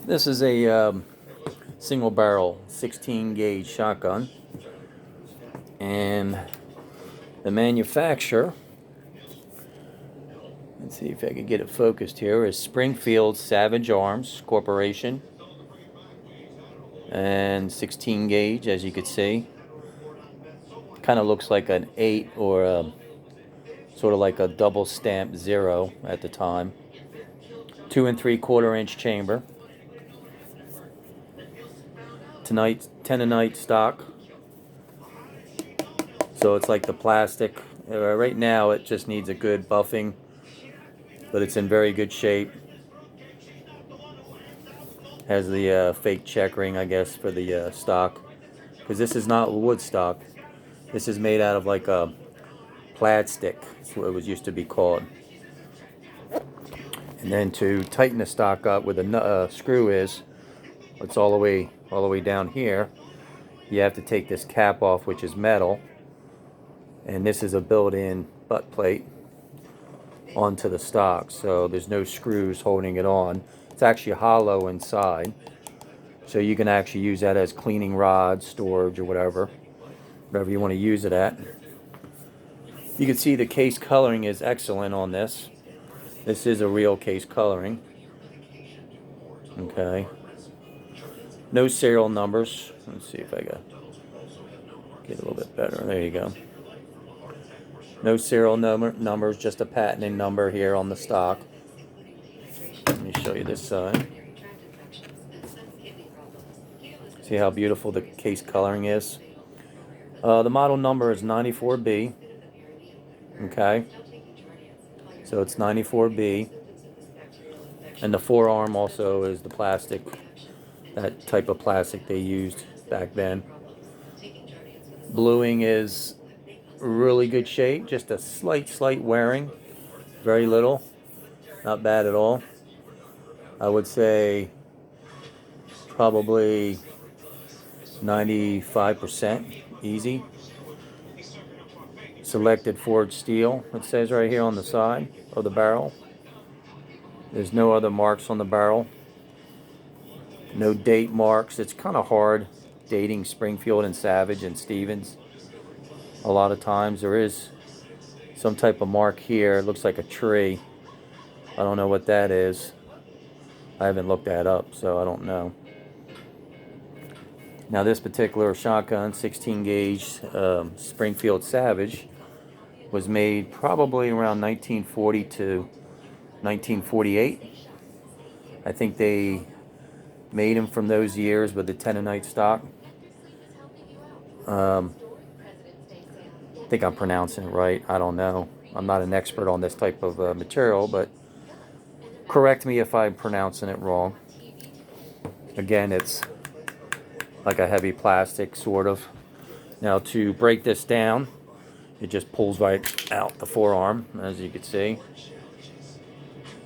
This is a single barrel 16 gauge shotgun, and the manufacturer, let's see if I can get it focused here, is Springfield Savage Arms Corporation, and 16 gauge, as you could see. Kind of looks like an 8 or sort of like a double stamp 0 at the time. 2 3/4 inch chamber. Tenite stock. So it's like the plastic. Right now it just needs a good buffing, but it's in very good shape. Has the fake check ring, I guess, for the stock, because this is not wood stock. This is made out of like a plastic. That's what it was used to be called. And then to tighten the stock up where the screw is, it's all the way down here. You have to take this cap off, which is metal, and this is a built-in butt plate onto the stock, so there's no screws holding it on. It's actually hollow inside, so you can actually use that as cleaning rod, storage, or whatever you want to use it at. You can see the case coloring is excellent on this. This is a real case coloring. Okay. No serial numbers. Let's see if I can get a little bit better. There you go. No serial numbers, just a patenting number here on the stock. Let me show you this side. See how beautiful the case coloring is? The model number is 94B. Okay. So it's 94B. And the forearm also is the plastic, that type of plastic they used back then. Bluing is really good shape, just a slight wearing, very little, not bad at all. I would say probably 95% easy. Selected forged steel, it says right here on the side of the barrel. There's no other marks on the barrel. No date marks. It's kind of hard dating Springfield and Savage and Stevens. A lot of times there is some type of mark here. It looks like a tree. I don't know what that is. I haven't looked that up, so I don't know. Now this particular shotgun, 16 gauge Springfield Savage, was made probably around 1940 to 1948. I think they made them from those years with the Tenite stock. I think I'm pronouncing it right. I don't know. I'm not an expert on this type of material, but correct me if I'm pronouncing it wrong. Again, it's like a heavy plastic, sort of. Now to break this down, it just pulls right out the forearm, as you can see.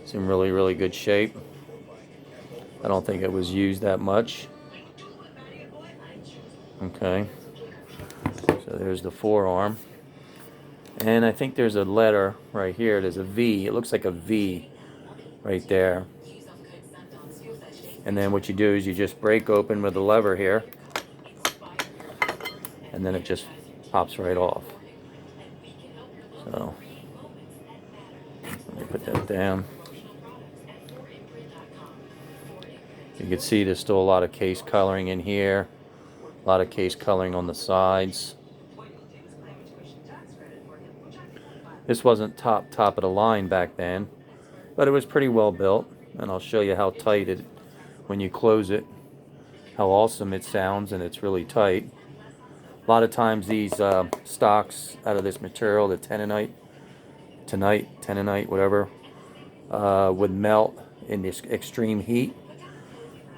It's in really good shape. I don't think it was used that much. Okay. So there's the forearm. And I think there's a letter right here. There's a V. It looks like a V right there. And then what you do is you just break open with the lever here. And then it just pops right off. So, let me put that down. You can see there's still a lot of case coloring in here. A lot of case coloring on the sides. This wasn't top of the line back then, but it was pretty well built, and I'll show you how tight it, when you close it, how awesome it sounds, and it's really tight. A lot of times these stocks out of this material, the Tenite, whatever, would melt in this extreme heat.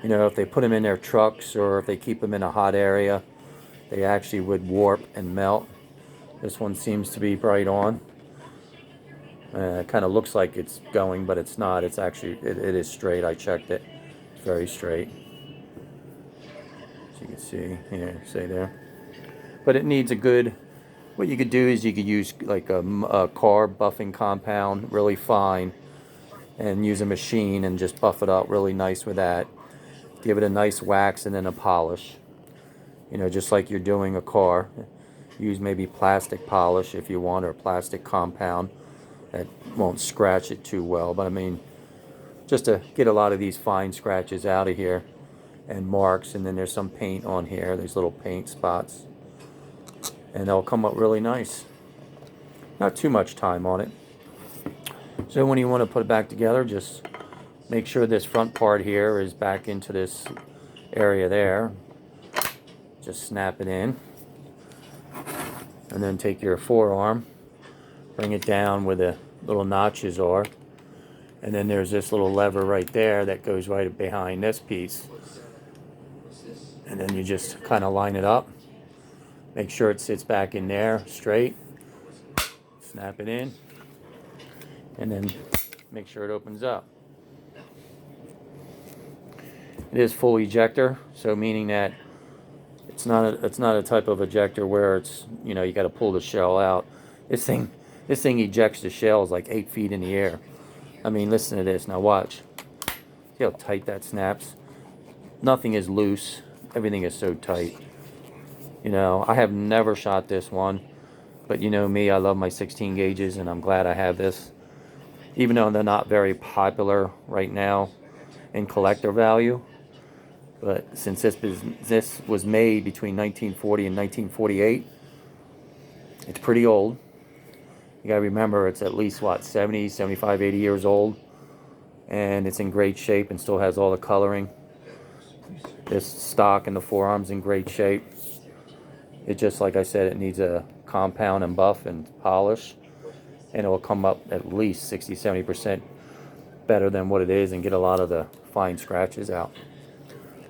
You know, if they put them in their trucks or if they keep them in a hot area, they actually would warp and melt. This one seems to be right on. It kind of looks like it's going, but it's not. It's actually, it is straight. I checked it. It's very straight. As you can see here, say there. But it needs a good, what you could do is you could use like a car buffing compound, really fine, and use a machine and just buff it up really nice with that. Give it a nice wax and then a polish. You know, just like you're doing a car. Use maybe plastic polish if you want, or plastic compound that won't scratch it too well. But I mean, just to get a lot of these fine scratches out of here and marks. And then there's some paint on here, these little paint spots, and they'll come up really nice. Not too much time on it. So when you want to put it back together, just make sure this front part here is back into this area there. Just snap it in, and then take your forearm, bring it down where the little notches are, and then there's this little lever right there that goes right behind this piece, and then you just kind of line it up, make sure it sits back in there straight, snap it in, and then make sure it opens up. It is full ejector, so meaning that it's not a type of ejector where it's, you know, you got to pull the shell out. This thing ejects the shells like 8 feet in the air. I mean, listen to this. Now watch. See how tight that snaps? Nothing is loose. Everything is so tight. You know, I have never shot this one, but you know me, I love my 16 gauges, and I'm glad I have this. Even though they're not very popular right now in collector value. But since this was made between 1940 and 1948, it's pretty old. You gotta remember, it's at least, what, 70, 75, 80 years old. And it's in great shape and still has all the coloring. This stock and the forearm's in great shape. It just, like I said, it needs a compound and buff and polish. And it will come up at least 60, 70% better than what it is and get a lot of the fine scratches out.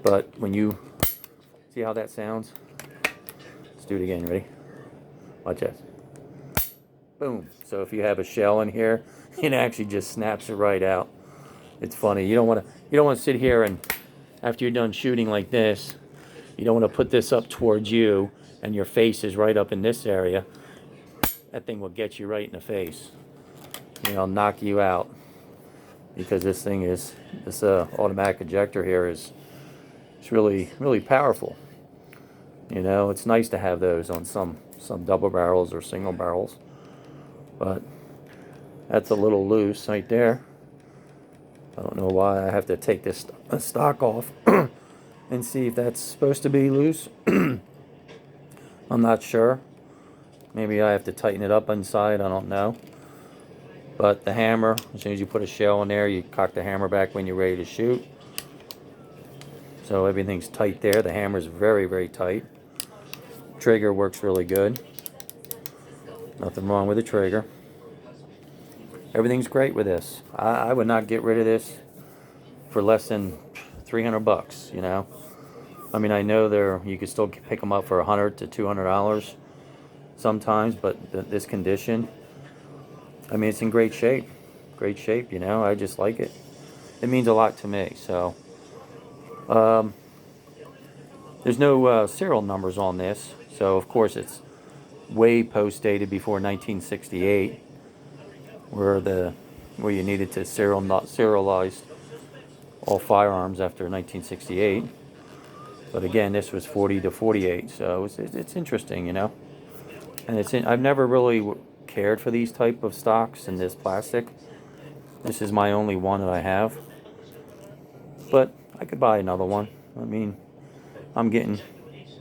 But when you see how that sounds, let's do it again. Ready? Watch this. Boom. So if you have a shell in here, it actually just snaps it right out. It's funny. You don't want to sit here and after you're done shooting like this, you don't want to put this up towards you and your face is right up in this area. That thing will get you right in the face. You know, knock you out, because this automatic ejector here is. It's really, really powerful. You know, it's nice to have those on some double barrels or single barrels. But that's a little loose right there. I don't know why I have to take this stock off and see if that's supposed to be loose. I'm not sure. Maybe I have to tighten it up inside. I don't know. But the hammer, as soon as you put a shell in there, you cock the hammer back when you're ready to shoot. So everything's tight there. The hammer's very, very tight. Trigger works really good. Nothing wrong with the trigger. Everything's great with this. I would not get rid of this for less than $300, you know. I mean, I know you could still pick them up for $100 to $200 sometimes, but this condition, I mean, it's in great shape. Great shape, you know. I just like it. It means a lot to me, so. There's no serial numbers on this, so of course it's way post-dated before 1968, where you needed to serialize all firearms after 1968. But again, this was 40 to 48, so it's interesting, you know. And I've never really cared for these type of stocks in this plastic. This is my only one that I have, but I could buy another one. I mean, I'm getting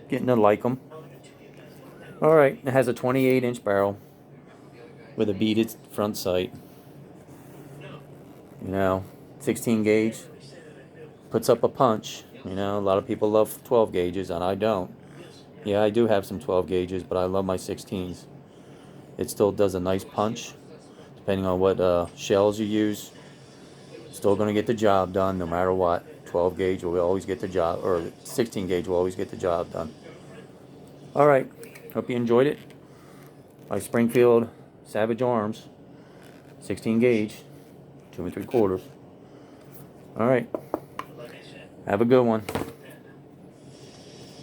to like them. All right, it has a 28-inch barrel with a beaded front sight. You know, 16 gauge puts up a punch. You know, a lot of people love 12 gauges, and I don't. Yeah, I do have some 12 gauges, but I love my 16s. It still does a nice punch, depending on what shells you use. Still going to get the job done no matter what. 12 gauge will always get the job, or 16 gauge will always get the job done. All right, hope you enjoyed it. By Springfield Savage Arms, 16 gauge, 2 3/4. All right, have a good one.